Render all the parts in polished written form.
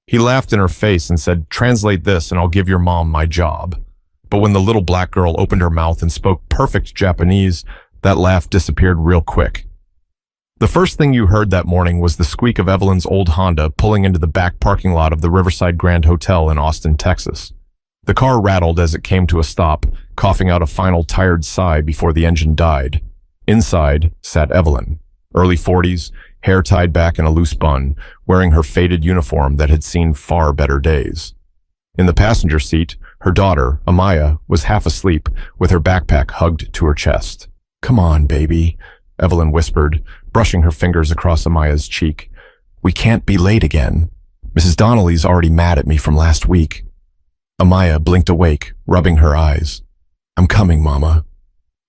He laughed in her face and said, "Translate this and I'll give your mom my job." But when the little black girl opened her mouth and spoke perfect Japanese, that laugh disappeared real quick. The first thing you heard that morning was the squeak of Evelyn's old Honda pulling into the back parking lot of the Riverside Grand Hotel in Austin, Texas. The car rattled as it came to a stop, coughing out a final tired sigh before the engine died. Inside sat Evelyn, early 40s, hair tied back in a loose bun, wearing her faded uniform that had seen far better days. In the passenger seat, her daughter, Amaya, was half asleep with her backpack hugged to her chest. "Come on, baby," Evelyn whispered, brushing her fingers across Amaya's cheek. "We can't be late again. Mrs. Donnelly's already mad at me from last week." Amaya blinked awake, rubbing her eyes. "I'm coming, Mama."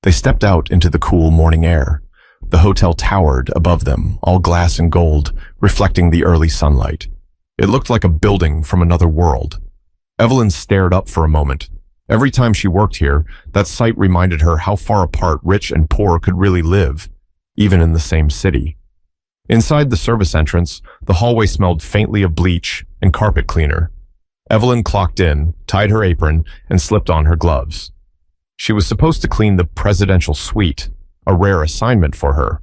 They stepped out into the cool morning air. The hotel towered above them, all glass and gold, reflecting the early sunlight. It looked like a building from another world. Evelyn stared up for a moment. Every time she worked here, that sight reminded her how far apart rich and poor could really live, even in the same city. Inside the service entrance, the hallway smelled faintly of bleach and carpet cleaner. Evelyn clocked in, tied her apron, and slipped on her gloves. She was supposed to clean the presidential suite, a rare assignment for her.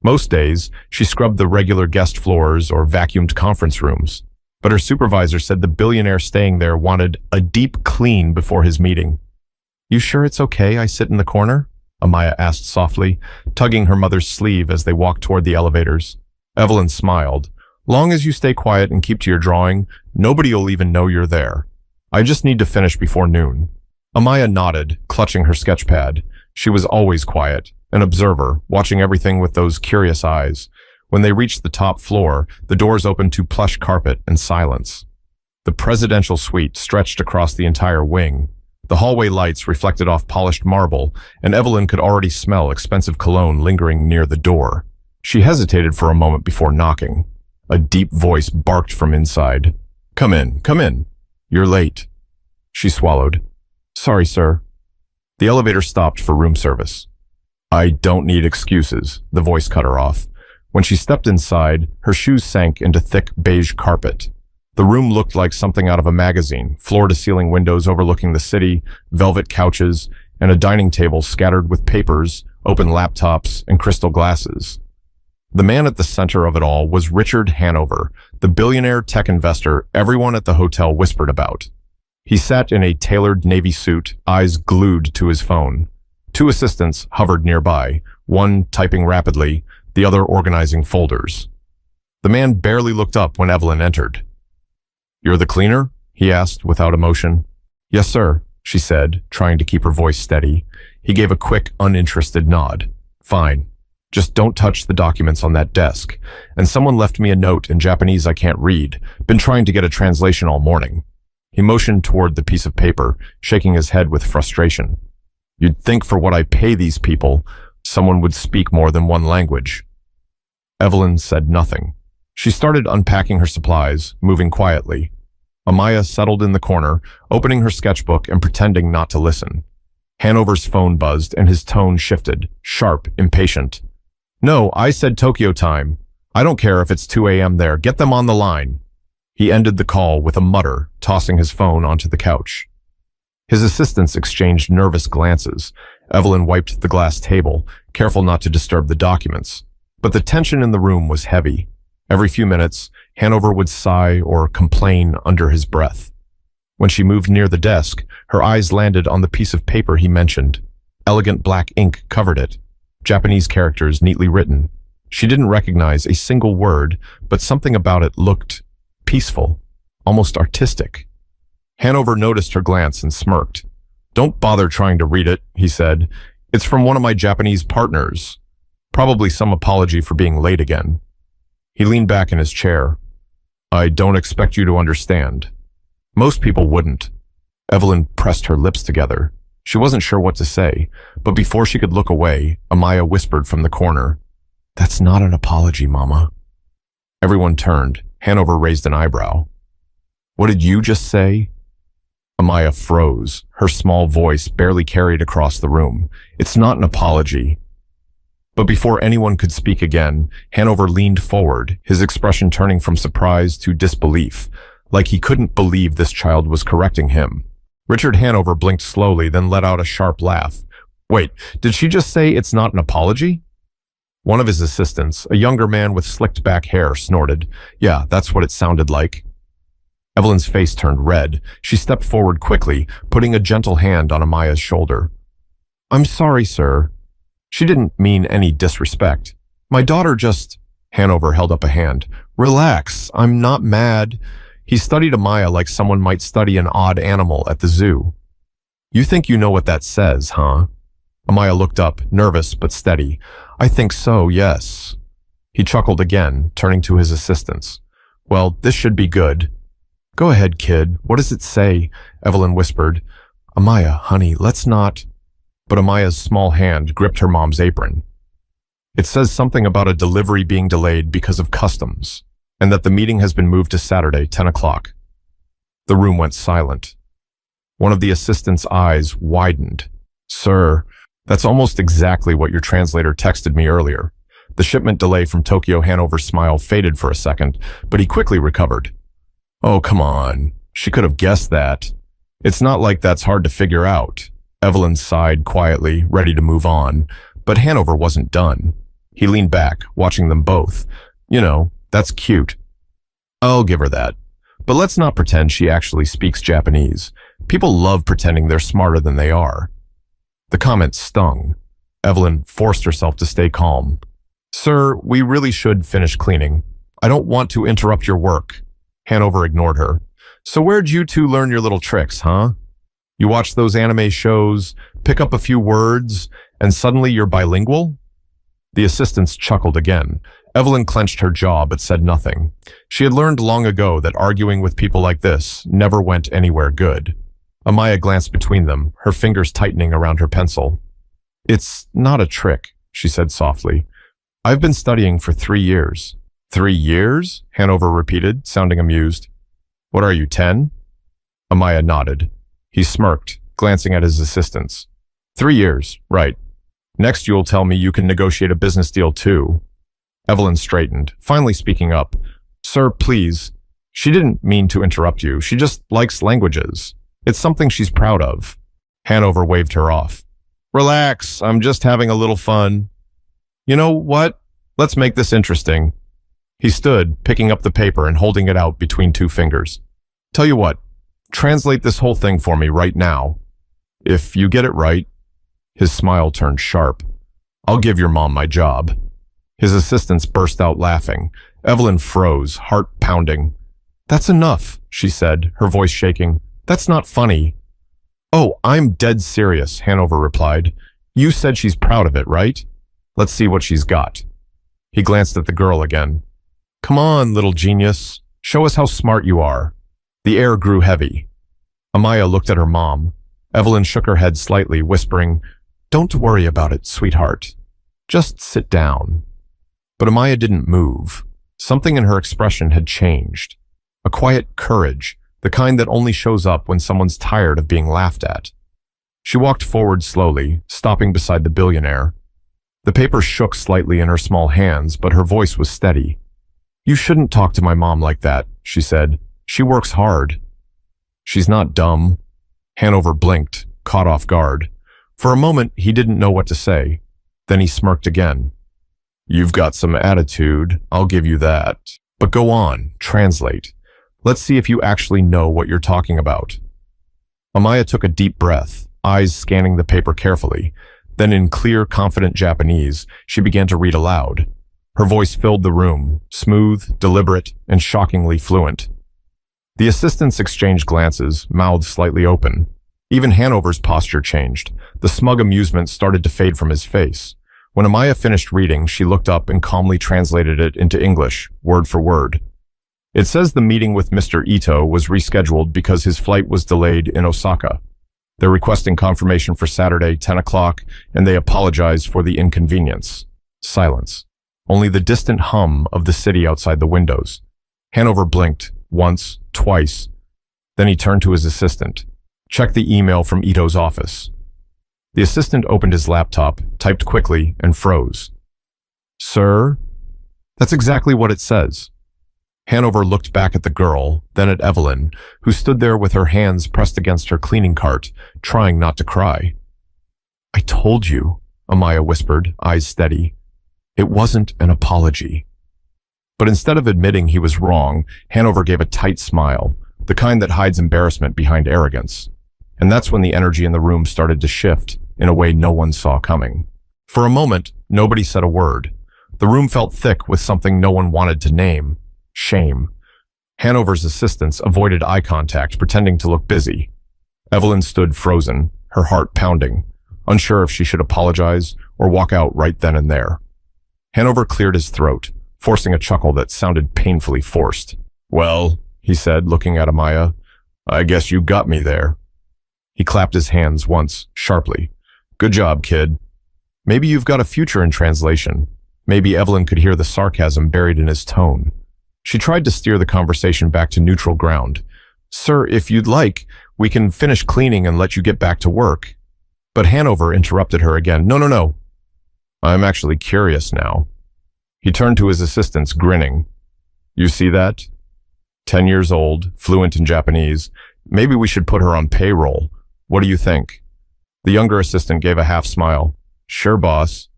Most days, she scrubbed the regular guest floors or vacuumed conference rooms, but her supervisor said the billionaire staying there wanted a deep clean before his meeting. "You sure it's okay I sit in the corner?" Amaya asked softly, tugging her mother's sleeve as they walked toward the elevators. Evelyn smiled. "Long as you stay quiet and keep to your drawing, nobody'll even know you're there. I just need to finish before noon." Amaya nodded, clutching her sketchpad. She was always quiet, an observer, watching everything with those curious eyes. When they reached the top floor, the doors opened to plush carpet and silence. The presidential suite stretched across the entire wing. The hallway lights reflected off polished marble, and Evelyn could already smell expensive cologne lingering near the door. She hesitated for a moment before knocking. A deep voice barked from inside. Come in, come in. You're late." She swallowed. "Sorry, sir." The elevator stopped for room service. "I don't need excuses," the voice cut her off. When she stepped inside, her shoes sank into thick beige carpet. The room looked like something out of a magazine, floor-to-ceiling windows overlooking the city, velvet couches, and a dining table scattered with papers, open laptops, and crystal glasses. The man at the center of it all was Richard Hanover, the billionaire tech investor everyone at the hotel whispered about. He sat in a tailored navy suit, eyes glued to his phone. Two assistants hovered nearby, one typing rapidly, the other organizing folders. The man barely looked up when Evelyn entered. "You're the cleaner?" he asked without emotion. "Yes, sir," she said, trying to keep her voice steady. He gave a quick, uninterested nod. "Fine. Just don't touch the documents on that desk. And someone left me a note in Japanese I can't read. Been trying to get a translation all morning." He motioned toward the piece of paper, shaking his head with frustration. "You'd think for what I pay these people, someone would speak more than one language." Evelyn said nothing. She started unpacking her supplies, moving quietly. Amaya settled in the corner, opening her sketchbook and pretending not to listen. Hanover's phone buzzed and his tone shifted, sharp, impatient. "No, I said Tokyo time. I don't care if it's 2 a.m. there. Get them on the line." He ended the call with a mutter, tossing his phone onto the couch. His assistants exchanged nervous glances. Evelyn wiped the glass table, careful not to disturb the documents. But the tension in the room was heavy. Every few minutes, Hanover would sigh or complain under his breath. When she moved near the desk, her eyes landed on the piece of paper he mentioned. Elegant black ink covered it, Japanese characters neatly written. She didn't recognize a single word, but something about it looked peaceful, almost artistic. Hanover noticed her glance and smirked. "Don't bother trying to read it," he said. "It's from one of my Japanese partners. Probably some apology for being late again." He leaned back in his chair. "I don't expect you to understand." Most people wouldn't. Evelyn pressed her lips together. She wasn't sure what to say, but before she could look away, Amaya whispered from the corner, "That's not an apology, Mama." Everyone turned. Hanover raised an eyebrow. "What did you just say?" Amaya froze, her small voice barely carried across the room. "It's not an apology." But before anyone could speak again, Hanover leaned forward, his expression turning from surprise to disbelief. like he couldn't believe this child was correcting him. Richard Hanover blinked slowly, then let out a sharp laugh. Wait, did she just say it's not an apology? One of his assistants, a younger man with slicked back hair, snorted. Yeah, that's what it sounded like. Evelyn's face turned red. She stepped forward quickly, putting a gentle hand on Amaya's shoulder. I'm sorry, sir. She didn't mean any disrespect. My daughter just... Hanover held up a hand. Relax, I'm not mad. He studied Amaya like someone might study an odd animal at the zoo. You think you know what that says, huh? Amaya looked up, nervous but steady. I think so, yes. He chuckled again, turning to his assistants. Well, this should be good. Go ahead, kid. What does it say? Evelyn whispered. Amaya, honey, let's not... But Amaya's small hand gripped her mom's apron. It says something about a delivery being delayed because of customs, and that the meeting has been moved to Saturday, 10 o'clock. The room went silent. One of the assistants' eyes widened. Sir, that's almost exactly what your translator texted me earlier. The shipment delay from Tokyo Hanover's smile faded for a second, but he quickly recovered. Oh, come on. She could have guessed that. It's not like that's hard to figure out. Evelyn sighed quietly, ready to move on, but Hanover wasn't done. He leaned back, watching them both. You know, that's cute. I'll give her that. But let's not pretend she actually speaks Japanese. People love pretending they're smarter than they are. The comment stung. Evelyn forced herself to stay calm. Sir, we really should finish cleaning. I don't want to interrupt your work. Hanover ignored her. So where'd you two learn your little tricks, huh? You watch those anime shows, pick up a few words, and suddenly you're bilingual? The assistants chuckled again. Evelyn clenched her jaw but said nothing. She had learned long ago that arguing with people like this never went anywhere good. Amaya glanced between them, her fingers tightening around her pencil. It's not a trick, she said softly. I've been studying for 3 years. 3 years? Hanover repeated, sounding amused. What are you, 10? Amaya nodded. He smirked, glancing at his assistants. 3 years, right. Next you'll tell me you can negotiate a business deal too. Evelyn straightened, finally speaking up. Sir, please. She didn't mean to interrupt you. She just likes languages. It's something she's proud of. Hanover waved her off. Relax, I'm just having a little fun. You know what? Let's make this interesting. He stood, picking up the paper and holding it out between 2 fingers. Tell you what, translate this whole thing for me right now. If you get it right... His smile turned sharp. I'll give your mom my job. His assistants burst out laughing. Evelyn froze, heart pounding. That's enough, she said, her voice shaking. That's not funny. Oh, I'm dead serious, Hanover replied. You said she's proud of it, right? Let's see what she's got. He glanced at the girl again. Come on, little genius. Show us how smart you are. The air grew heavy. Amaya looked at her mom. Evelyn shook her head slightly, whispering, Don't worry about it, sweetheart. Just sit down. But Amaya didn't move. Something in her expression had changed. A quiet courage, the kind that only shows up when someone's tired of being laughed at. She walked forward slowly, stopping beside the billionaire. The paper shook slightly in her small hands, but her voice was steady. You shouldn't talk to my mom like that, she said. She works hard. She's not dumb. Hanover blinked, caught off guard. For a moment, he didn't know what to say. Then he smirked again. You've got some attitude, I'll give you that. But go on, translate. Let's see if you actually know what you're talking about. Amaya took a deep breath, eyes scanning the paper carefully. Then in clear, confident Japanese, she began to read aloud. Her voice filled the room, smooth, deliberate, and shockingly fluent. The assistants exchanged glances, mouths slightly open. Even Hanover's posture changed. The smug amusement started to fade from his face. When Amaya finished reading, she looked up and calmly translated it into English, word for word. It says the meeting with Mr. Ito was rescheduled because his flight was delayed in Osaka. They're requesting confirmation for Saturday, 10 o'clock, and they apologize for the inconvenience. Silence. Only the distant hum of the city outside the windows. Hanover blinked, once, twice. Then he turned to his assistant. Check the email from Ito's office. The assistant opened his laptop, typed quickly, and froze. Sir? That's exactly what it says. Hanover looked back at the girl, then at Evelyn, who stood there with her hands pressed against her cleaning cart, trying not to cry. "I told you," Amaya whispered, eyes steady. "It wasn't an apology." But instead of admitting he was wrong, Hanover gave a tight smile, the kind that hides embarrassment behind arrogance. And that's when the energy in the room started to shift in a way no one saw coming. For a moment, nobody said a word. The room felt thick with something no one wanted to name: shame. Hanover's assistants avoided eye contact, pretending to look busy. Evelyn stood frozen, her heart pounding, unsure if she should apologize or walk out right then and there. Hanover cleared his throat, forcing a chuckle that sounded painfully forced. "Well," he said, looking at Amaya, "I guess you got me there." He clapped his hands once, sharply. "Good job, kid." Maybe you've got a future in translation. Maybe Evelyn could hear the sarcasm buried in his tone. She tried to steer the conversation back to neutral ground. "Sir, if you'd like, we can finish cleaning and let you get back to work." But Hanover interrupted her again. No. "I'm actually curious now." He turned to his assistants, grinning. "You see that? 10 years old, fluent in Japanese. Maybe we should put her on payroll. What do you think?" The younger assistant gave a half smile. "Sure, boss.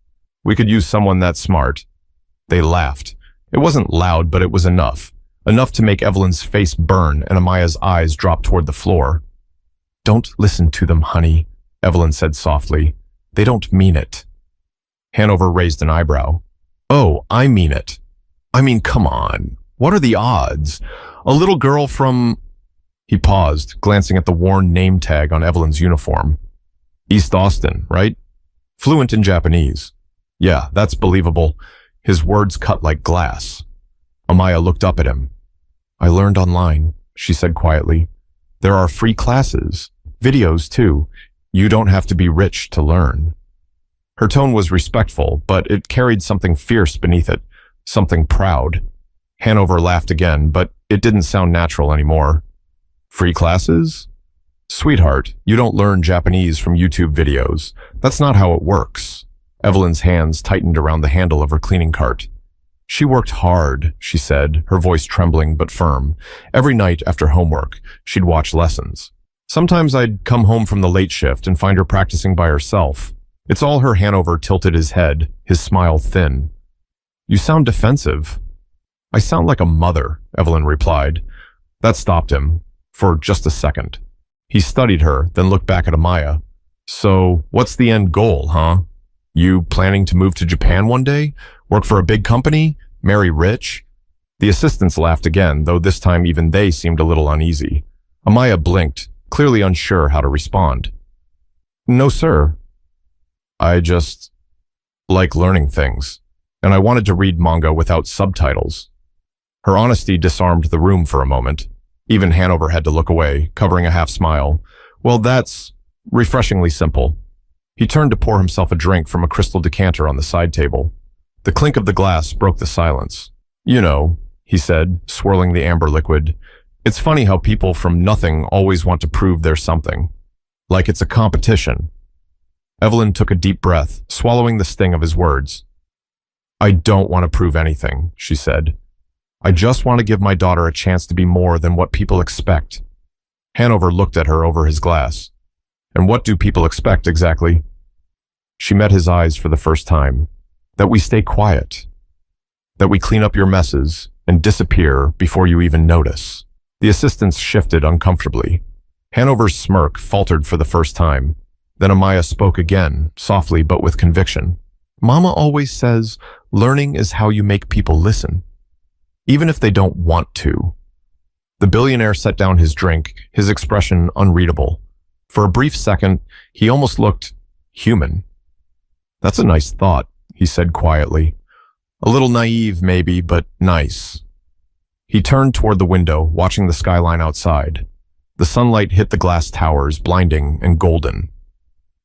We could use someone that smart." They laughed. It wasn't loud, but it was enough. Enough to make Evelyn's face burn and Amaya's eyes drop toward the floor. "Don't listen to them, honey," Evelyn said softly. "They don't mean it." Hanover raised an eyebrow. "Oh, I mean it. I mean, come on. What are the odds? A little girl from—" He paused, glancing at the worn name tag on Evelyn's uniform. "East Austin, right? Fluent in Japanese. Yeah, that's believable." His words cut like glass. Amaya looked up at him. "I learned online," she said quietly. "There are free classes, videos too. You don't have to be rich to learn." Her tone was respectful, but it carried something fierce beneath it, something proud. Hanover laughed again, but it didn't sound natural anymore. "Free classes? Sweetheart, you don't learn Japanese from YouTube videos. That's not how it works." Evelyn's hands tightened around the handle of her cleaning cart. "She worked hard," she said, her voice trembling but firm. "Every night after homework, she'd watch lessons. Sometimes I'd come home from the late shift and find her practicing by herself." It's all her. Hanover tilted his head, his smile thin. "You sound defensive." "I sound like a mother," Evelyn replied. That stopped him, for just a second. He studied her, then looked back at Amaya. "So, what's the end goal, huh? You planning to move to Japan one day? Work for a big company? Marry rich?" The assistants laughed again, though this time even they seemed a little uneasy. Amaya blinked, clearly unsure how to respond. "No, sir. I just like learning things, and I wanted to read manga without subtitles." Her honesty disarmed the room for a moment. Even Hanover had to look away, covering a half smile. "Well, that's refreshingly simple." He turned to pour himself a drink from a crystal decanter on the side table. The clink of the glass broke the silence. "You know," he said, swirling the amber liquid, "it's funny how people from nothing always want to prove they're something. Like it's a competition." Evelyn took a deep breath, swallowing the sting of his words. "I don't want to prove anything," she said. "I just want to give my daughter a chance to be more than what people expect." Hanover looked at her over his glass. "And what do people expect exactly?" She met his eyes for the first time. "That we stay quiet. That we clean up your messes and disappear before you even notice." The assistants shifted uncomfortably. Hanover's smirk faltered for the first time. Then Amaya spoke again, softly but with conviction. "Mama always says, learning is how you make people listen, even if they don't want to." The billionaire set down his drink, his expression unreadable. For a brief second, he almost looked human. "That's a nice thought," he said quietly. "A little naive, maybe, but nice." He turned toward the window, watching the skyline outside. The sunlight hit the glass towers, blinding and golden.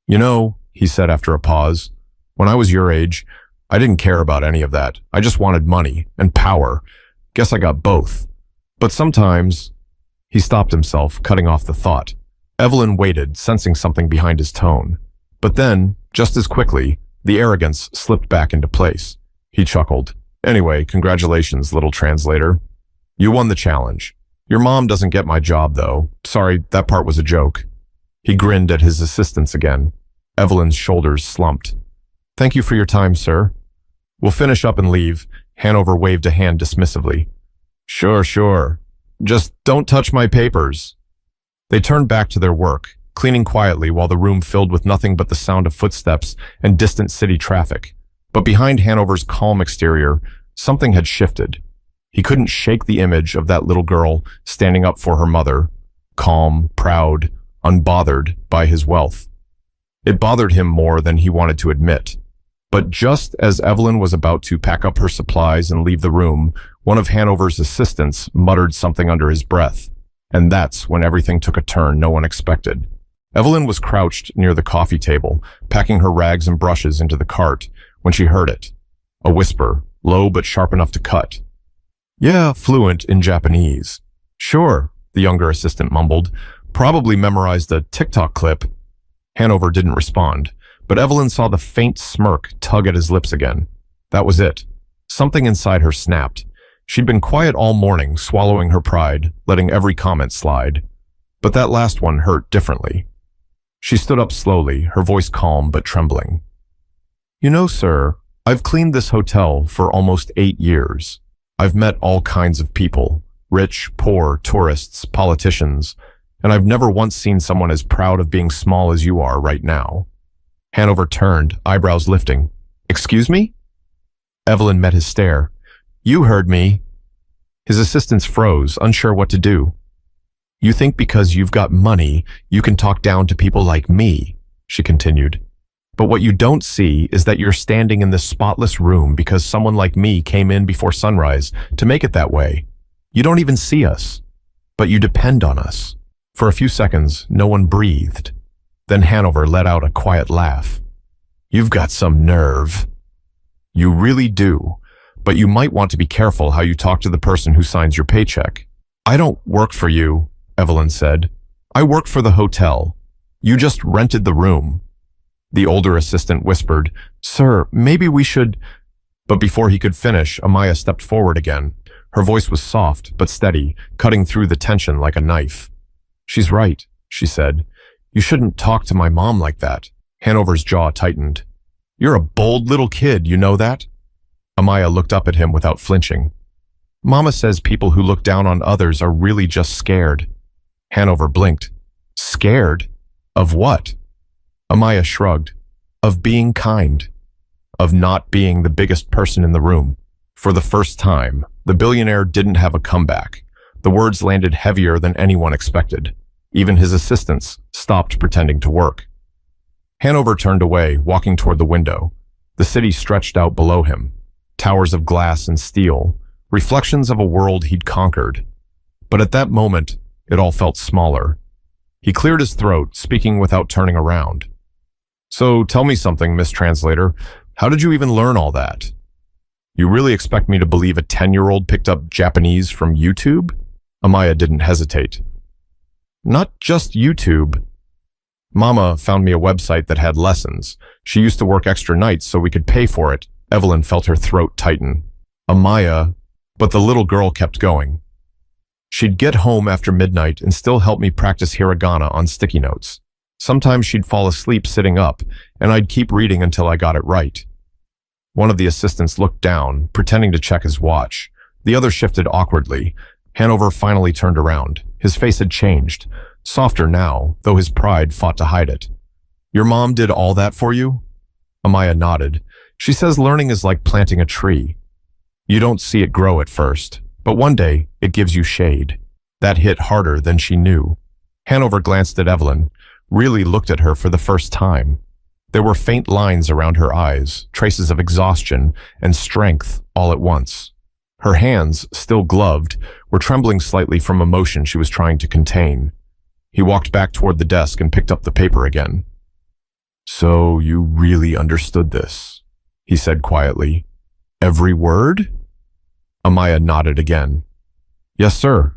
"You know," he said after a pause, "when I was your age, I didn't care about any of that. I just wanted money and power. Guess I got both. But sometimes—" He stopped himself, cutting off the thought. Evelyn waited, sensing something behind his tone. But then, just as quickly, the arrogance slipped back into place. He chuckled. "Anyway, congratulations, little translator." You won the challenge. Your mom doesn't get my job, though. Sorry, that part was a joke. He grinned at his assistants again. Evelyn's shoulders slumped. Thank you for your time, sir. We'll finish up and leave. Hanover waved a hand dismissively. Sure. Just don't touch my papers. They turned back to their work, cleaning quietly while the room filled with nothing but the sound of footsteps and distant city traffic. But behind Hanover's calm exterior, something had shifted. He couldn't shake the image of that little girl standing up for her mother, calm, proud, unbothered by his wealth. It bothered him more than he wanted to admit. But just as Evelyn was about to pack up her supplies and leave the room, one of Hanover's assistants muttered something under his breath. And that's when everything took a turn no one expected. Evelyn was crouched near the coffee table, packing her rags and brushes into the cart, when she heard it. A whisper, low but sharp enough to cut. Yeah, fluent in Japanese. Sure, the younger assistant mumbled. Probably memorized a TikTok clip. Hanover didn't respond, but Evelyn saw the faint smirk tug at his lips again. That was it. Something inside her snapped. She'd been quiet all morning, swallowing her pride, letting every comment slide. But that last one hurt differently. She stood up slowly, her voice calm but trembling. You know, sir, I've cleaned this hotel for almost 8 years. I've met all kinds of people, rich, poor, tourists, politicians, and I've never once seen someone as proud of being small as you are right now. Hanover turned, eyebrows lifting. Excuse me? Evelyn met his stare. You heard me. His assistants froze, unsure what to do. You think because you've got money, you can talk down to people like me, she continued. But what you don't see is that you're standing in this spotless room because someone like me came in before sunrise to make it that way. You don't even see us, but you depend on us. For a few seconds, no one breathed. Then Hanover let out a quiet laugh. You've got some nerve. You really do, but you might want to be careful how you talk to the person who signs your paycheck. I don't work for you, Evelyn said. I work for the hotel. You just rented the room. The older assistant whispered, Sir, maybe we should... But before he could finish, Amaya stepped forward again. Her voice was soft but steady, cutting through the tension like a knife. She's right, she said. You shouldn't talk to my mom like that. Hanover's jaw tightened. You're a bold little kid, you know that? Amaya looked up at him without flinching. Mama says people who look down on others are really just scared. Hanover blinked. Scared? Of what? Amaya shrugged. Of being kind. Of not being the biggest person in the room. For the first time, the billionaire didn't have a comeback. The words landed heavier than anyone expected. Even his assistants stopped pretending to work. Hanover turned away, walking toward the window. The city stretched out below him. Towers of glass and steel, reflections of a world he'd conquered. But at that moment, it all felt smaller. He cleared his throat, speaking without turning around. So tell me something, Miss Translator. How did you even learn all that? You really expect me to believe a 10-year-old picked up Japanese from YouTube? Amaya didn't hesitate. Not just YouTube. Mama found me a website that had lessons. She used to work extra nights so we could pay for it. Evelyn felt her throat tighten. Amaya, but the little girl kept going. She'd get home after midnight and still help me practice hiragana on sticky notes. Sometimes she'd fall asleep sitting up, and I'd keep reading until I got it right. One of the assistants looked down, pretending to check his watch. The other shifted awkwardly. Hanover finally turned around. His face had changed. Softer now, though his pride fought to hide it. Your mom did all that for you? Amaya nodded. She says learning is like planting a tree. You don't see it grow at first, but one day it gives you shade. That hit harder than she knew. Hanover glanced at Evelyn, really looked at her for the first time. There were faint lines around her eyes, traces of exhaustion and strength all at once. Her hands, still gloved, were trembling slightly from emotion she was trying to contain. He walked back toward the desk and picked up the paper again. So you really understood this, he said quietly. Every word? Amaya nodded again. Yes, sir.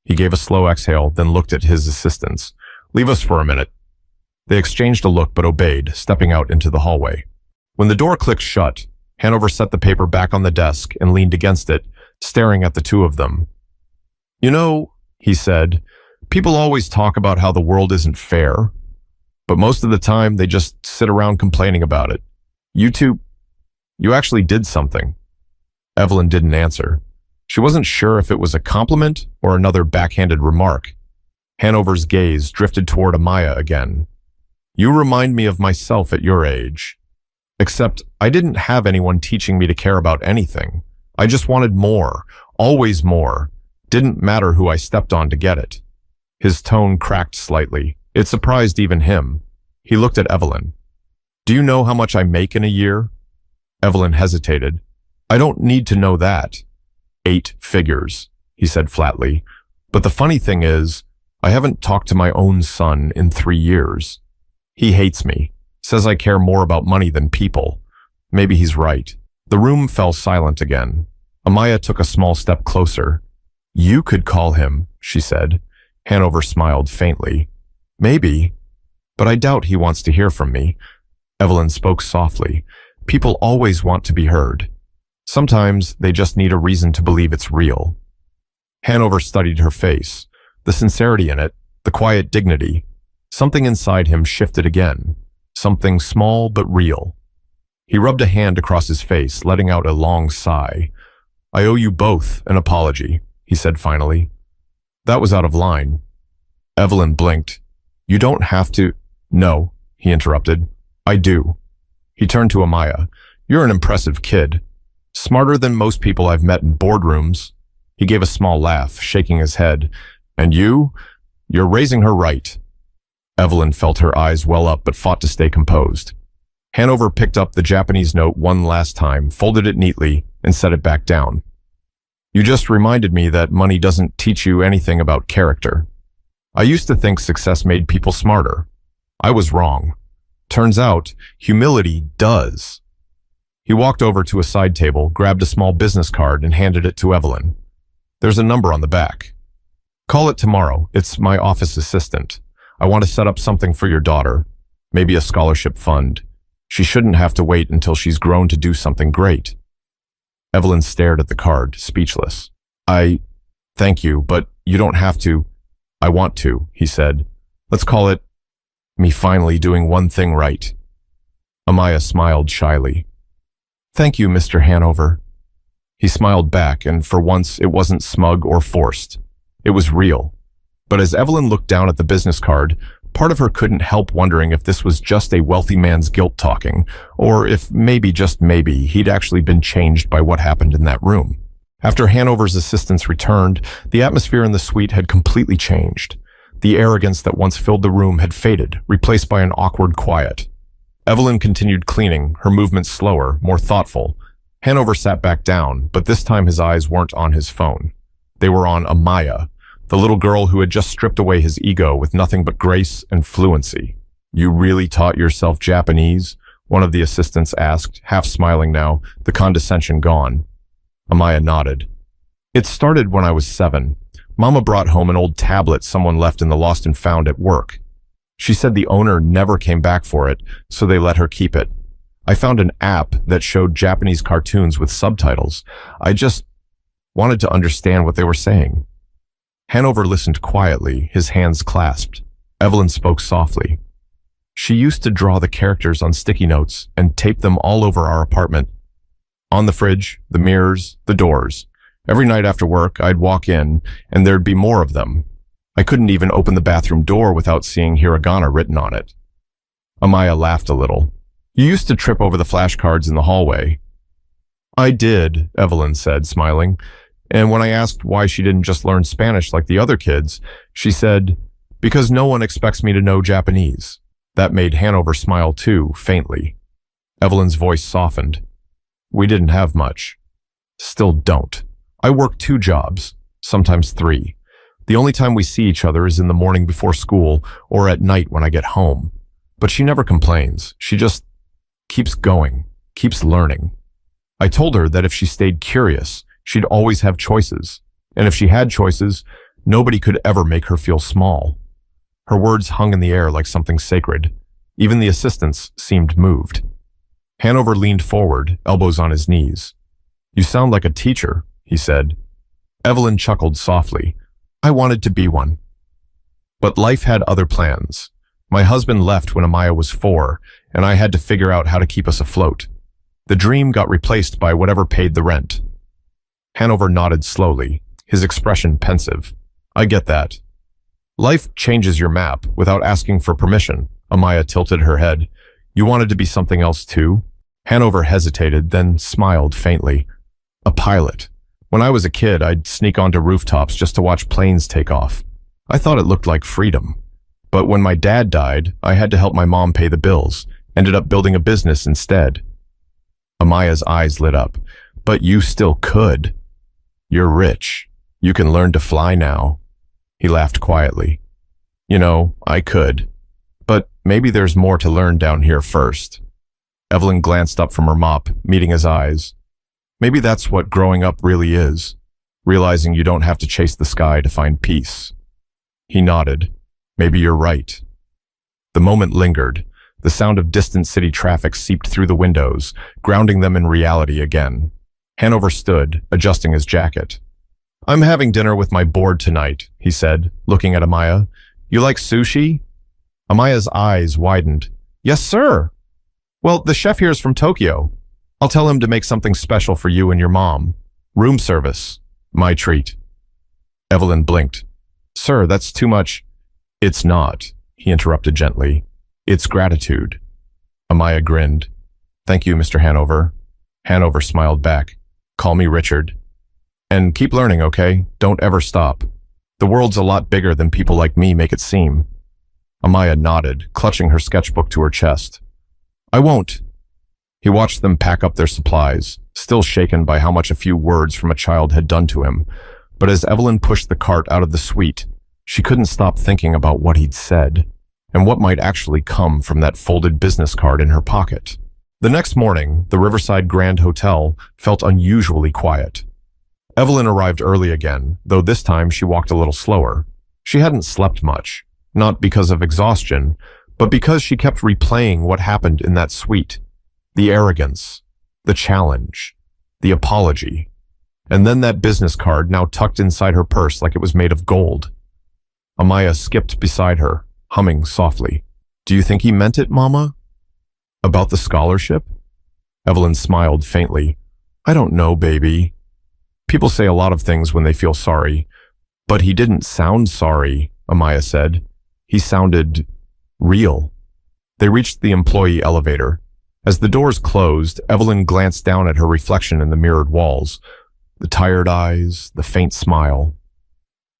He gave a slow exhale, then looked at his assistants. Leave us for a minute. They exchanged a look but obeyed, stepping out into the hallway. When the door clicked shut, Hanover set the paper back on the desk and leaned against it, staring at the two of them. You know, he said, people always talk about how the world isn't fair, but most of the time they just sit around complaining about it. You two, you actually did something. Evelyn didn't answer. She wasn't sure if it was a compliment or another backhanded remark. Hanover's gaze drifted toward Amaya again. You remind me of myself at your age. Except I didn't have anyone teaching me to care about anything. I just wanted more, always more. Didn't matter who I stepped on to get it. His tone cracked slightly. It surprised even him. He looked at Evelyn. Do you know how much I make in a year? Evelyn hesitated. I don't need to know that. 8 figures, he said flatly. But the funny thing is, I haven't talked to my own son in 3 years. He hates me, says I care more about money than people. Maybe he's right. The room fell silent again. Amaya took a small step closer. You could call him, she said. Hanover smiled faintly. Maybe, but I doubt he wants to hear from me. Evelyn spoke softly. People always want to be heard. Sometimes they just need a reason to believe it's real. Hanover studied her face, the sincerity in it, the quiet dignity. Something inside him shifted again, something small but real. He rubbed a hand across his face, letting out a long sigh. I owe you both an apology, he said finally. That was out of line. Evelyn blinked. You don't have to. No, he interrupted. I do. He turned to Amaya. You're an impressive kid. Smarter than most people I've met in boardrooms. He gave a small laugh, shaking his head. And you're raising her right. Evelyn felt her eyes well up but fought to stay composed. Hanover picked up the Japanese note one last time, folded it neatly, and set it back down. You just reminded me that money doesn't teach you anything about character. I used to think success made people smarter. I was wrong. Turns out, humility does. He walked over to a side table, grabbed a small business card, and handed it to Evelyn. There's a number on the back. Call it tomorrow. It's my office assistant. I want to set up something for your daughter. Maybe a scholarship fund. She shouldn't have to wait until she's grown to do something great. Evelyn stared at the card, speechless. Thank you, but you don't have to. I want to, he said. Let's call it me finally doing one thing right. Amaya smiled shyly. Thank you, Mr. Hanover. He smiled back, and for once it wasn't smug or forced. It was real. But as Evelyn looked down at the business card, part of her couldn't help wondering if this was just a wealthy man's guilt talking, or if maybe, just maybe, he'd actually been changed by what happened in that room. After Hanover's assistants returned, the atmosphere in the suite had completely changed. The arrogance that once filled the room had faded, replaced by an awkward quiet. Evelyn continued cleaning, her movements slower, more thoughtful. Hanover sat back down, but this time his eyes weren't on his phone. They were on Amaya, the little girl who had just stripped away his ego with nothing but grace and fluency. You really taught yourself Japanese? One of the assistants asked, half smiling now, the condescension gone. Amaya nodded. It started when I was 7. Mama brought home an old tablet someone left in the lost and found at work. She said the owner never came back for it, so they let her keep it. I found an app that showed Japanese cartoons with subtitles. I just wanted to understand what they were saying. Hanover listened quietly, his hands clasped. Evelyn spoke softly. She used to draw the characters on sticky notes and tape them all over our apartment. On the fridge, the mirrors, the doors. Every night after work, I'd walk in, and there'd be more of them. I couldn't even open the bathroom door without seeing hiragana written on it. Amaya laughed a little. You used to trip over the flashcards in the hallway. I did, Evelyn said, smiling. And when I asked why she didn't just learn Spanish like the other kids, she said, because no one expects me to know Japanese. That made Hanover smile too, faintly. Evelyn's voice softened. We didn't have much. Still don't. I work 2 jobs, sometimes 3. The only time we see each other is in the morning before school or at night when I get home. But she never complains. She just keeps going, keeps learning. I told her that if she stayed curious, she'd always have choices. And if she had choices, nobody could ever make her feel small. Her words hung in the air like something sacred. Even the assistants seemed moved. Hanover leaned forward, elbows on his knees. You sound like a teacher, he said. Evelyn chuckled softly. I wanted to be one. But life had other plans. My husband left when Amaya was 4, and I had to figure out how to keep us afloat. The dream got replaced by whatever paid the rent. Hanover nodded slowly, his expression pensive. I get that. Life changes your map without asking for permission. Amaya tilted her head. You wanted to be something else too? Hanover hesitated, then smiled faintly. A pilot. When I was a kid, I'd sneak onto rooftops just to watch planes take off. I thought it looked like freedom. But when my dad died, I had to help my mom pay the bills, ended up building a business instead. Amaya's eyes lit up. But you still could. You're rich. You can learn to fly now. He laughed quietly. You know, I could. But maybe there's more to learn down here first. Evelyn glanced up from her mop, meeting his eyes. Maybe that's what growing up really is, realizing you don't have to chase the sky to find peace. He nodded. Maybe you're right. The moment lingered. The sound of distant city traffic seeped through the windows, grounding them in reality again. Hanover stood, adjusting his jacket. I'm having dinner with my board tonight, he said, looking at Amaya. You like sushi? Amaya's eyes widened. Yes, sir. Well, the chef here is from Tokyo. I'll tell him to make something special for you and your mom. Room service. My treat. Evelyn blinked. Sir, that's too much. It's not, he interrupted gently. It's gratitude. Amaya grinned. Thank you, Mr. Hanover. Hanover smiled back. Call me Richard. And keep learning, okay? Don't ever stop. The world's a lot bigger than people like me make it seem. Amaya nodded, clutching her sketchbook to her chest. I won't. He watched them pack up their supplies, still shaken by how much a few words from a child had done to him. But as Evelyn pushed the cart out of the suite, she couldn't stop thinking about what he'd said, and what might actually come from that folded business card in her pocket. The next morning, the Riverside Grand Hotel felt unusually quiet. Evelyn arrived early again, though this time she walked a little slower. She hadn't slept much, not because of exhaustion, but because she kept replaying what happened in that suite. The arrogance, the challenge, the apology, and then that business card now tucked inside her purse like it was made of gold. Amaya skipped beside her, humming softly. Do you think he meant it, Mama? About the scholarship? Evelyn smiled faintly. I don't know, baby. People say a lot of things when they feel sorry, but he didn't sound sorry, Amaya said. He sounded real. They reached the employee elevator. As the doors closed, Evelyn glanced down at her reflection in the mirrored walls. The tired eyes, the faint smile.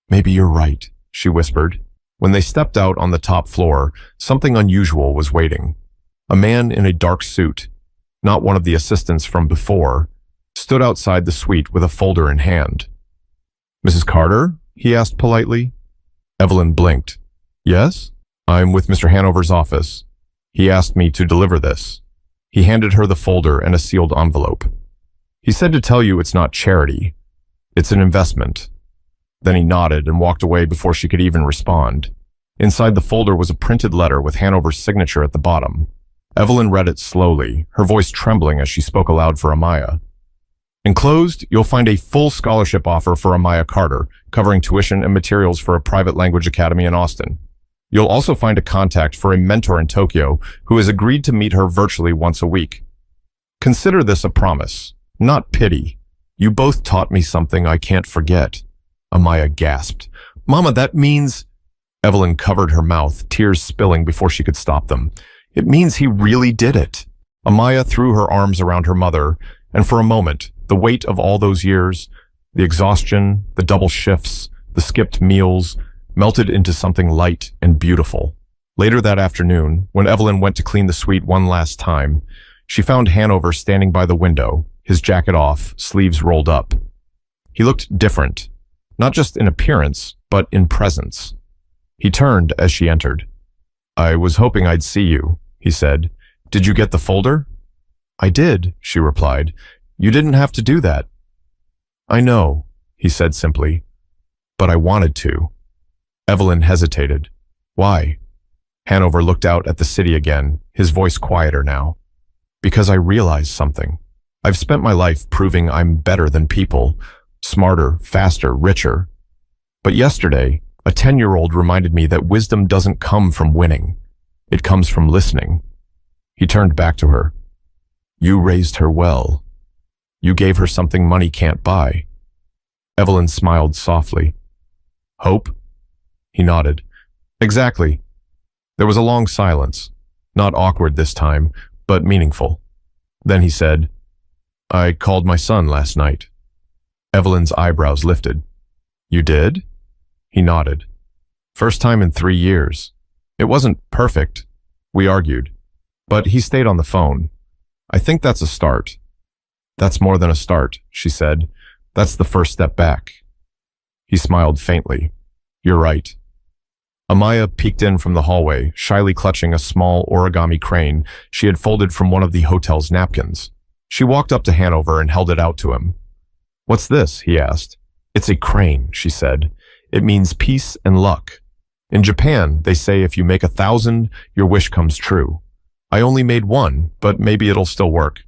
Maybe you're right, she whispered. When they stepped out on the top floor, something unusual was waiting. A man in a dark suit, not one of the assistants from before, stood outside the suite with a folder in hand. Mrs. Carter? He asked politely. Evelyn blinked. Yes? I'm with Mr. Hanover's office. He asked me to deliver this. He handed her the folder and a sealed envelope. He said to tell you it's not charity. It's an investment. Then he nodded and walked away before she could even respond. Inside the folder was a printed letter with Hanover's signature at the bottom. Evelyn read it slowly, her voice trembling as she spoke aloud for Amaya. Enclosed, you'll find a full scholarship offer for Amaya Carter, covering tuition and materials for a private language academy in Austin. You'll also find a contact for a mentor in Tokyo who has agreed to meet her virtually once a week. Consider this a promise, not pity. You both taught me something I can't forget. Amaya gasped. Mama, that means... Evelyn covered her mouth, tears spilling before she could stop them. It means he really did it. Amaya threw her arms around her mother, and for a moment, the weight of all those years, the exhaustion, the double shifts, the skipped meals, melted into something light and beautiful. Later that afternoon, when Evelyn went to clean the suite one last time, she found Hanover standing by the window, his jacket off, sleeves rolled up. He looked different, not just in appearance, but in presence. He turned as she entered. I was hoping I'd see you, he said. Did you get the folder? I did, she replied. You didn't have to do that. I know, he said simply, but I wanted to. Evelyn hesitated. Why? Hanover looked out at the city again, his voice quieter now. Because I realized something. I've spent my life proving I'm better than people, smarter, faster, richer. But yesterday, a 10-year-old reminded me that wisdom doesn't come from winning. It comes from listening. He turned back to her. You raised her well. You gave her something money can't buy. Evelyn smiled softly. Hope? He nodded. Exactly. There was a long silence, not awkward this time, but meaningful. Then he said, I called my son last night. Evelyn's eyebrows lifted. You did? He nodded. First time in 3 years. It wasn't perfect. We argued. But he stayed on the phone. I think that's a start. That's more than a start, she said. That's the first step back. He smiled faintly. You're right. Amaya peeked in from the hallway, shyly clutching a small origami crane she had folded from one of the hotel's napkins. She walked up to Hanover and held it out to him. What's this? He asked. It's a crane, she said. It means peace and luck. In Japan, they say if you make 1,000, your wish comes true. I only made 1, but maybe it'll still work.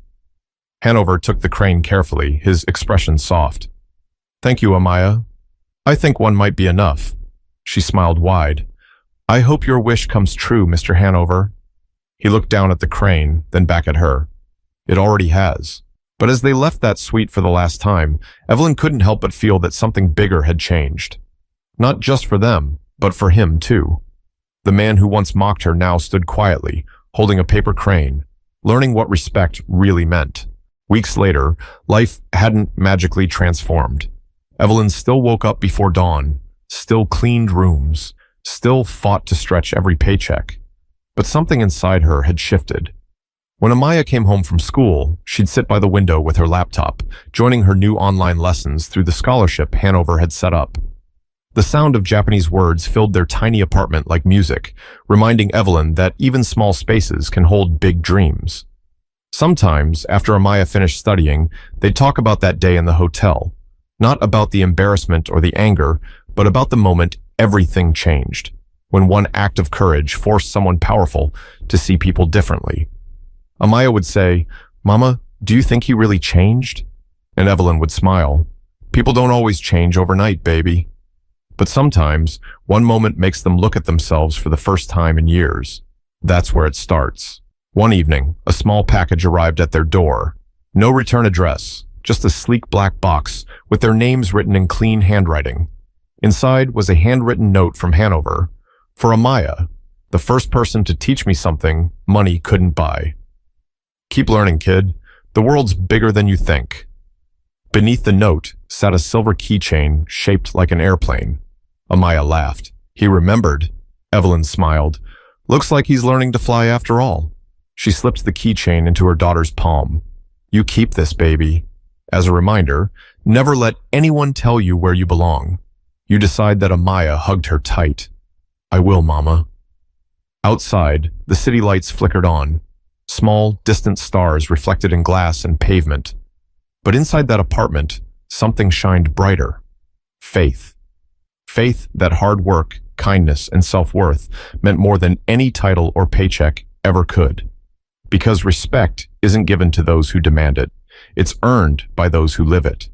Hanover took the crane carefully, his expression soft. Thank you, Amaya. I think 1 might be enough. She smiled wide. I hope your wish comes true, Mr. Hanover. He looked down at the crane, then back at her. It already has. But as they left that suite for the last time, Evelyn couldn't help but feel that something bigger had changed. Not just for them, but for him too. The man who once mocked her now stood quietly, holding a paper crane, learning what respect really meant. Weeks later, life hadn't magically transformed. Evelyn still woke up before dawn, still cleaned rooms, still fought to stretch every paycheck. But something inside her had shifted. When Amaya came home from school, she'd sit by the window with her laptop, joining her new online lessons through the scholarship Hanover had set up. The sound of Japanese words filled their tiny apartment like music, reminding Evelyn that even small spaces can hold big dreams. Sometimes, after Amaya finished studying, they'd talk about that day in the hotel. Not about the embarrassment or the anger, but about the moment everything changed, when one act of courage forced someone powerful to see people differently. Amaya would say, Mama, do you think he really changed? And Evelyn would smile. People don't always change overnight, baby. But sometimes, one moment makes them look at themselves for the first time in years. That's where it starts. One evening, a small package arrived at their door. No return address, just a sleek black box with their names written in clean handwriting. Inside was a handwritten note from Hanover. For Amaya, the first person to teach me something money couldn't buy. Keep learning, kid. The world's bigger than you think. Beneath the note sat a silver keychain shaped like an airplane. Amaya laughed. He remembered. Evelyn smiled. Looks like he's learning to fly after all. She slipped the keychain into her daughter's palm. You keep this, baby. As a reminder, never let anyone tell you where you belong. You decide that Amaya hugged her tight. I will, Mama. Outside, the city lights flickered on. Small, distant stars reflected in glass and pavement. But inside that apartment, something shined brighter. Faith. Faith that hard work, kindness, and self-worth meant more than any title or paycheck ever could. Because respect isn't given to those who demand it. It's earned by those who live it.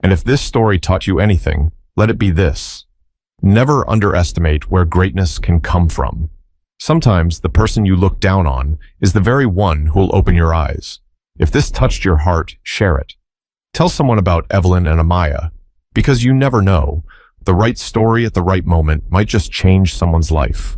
And if this story taught you anything, let it be this. Never underestimate where greatness can come from. Sometimes the person you look down on is the very one who will open your eyes. If this touched your heart, share it. Tell someone about Evelyn and Amaya, because you never know. The right story at the right moment might just change someone's life.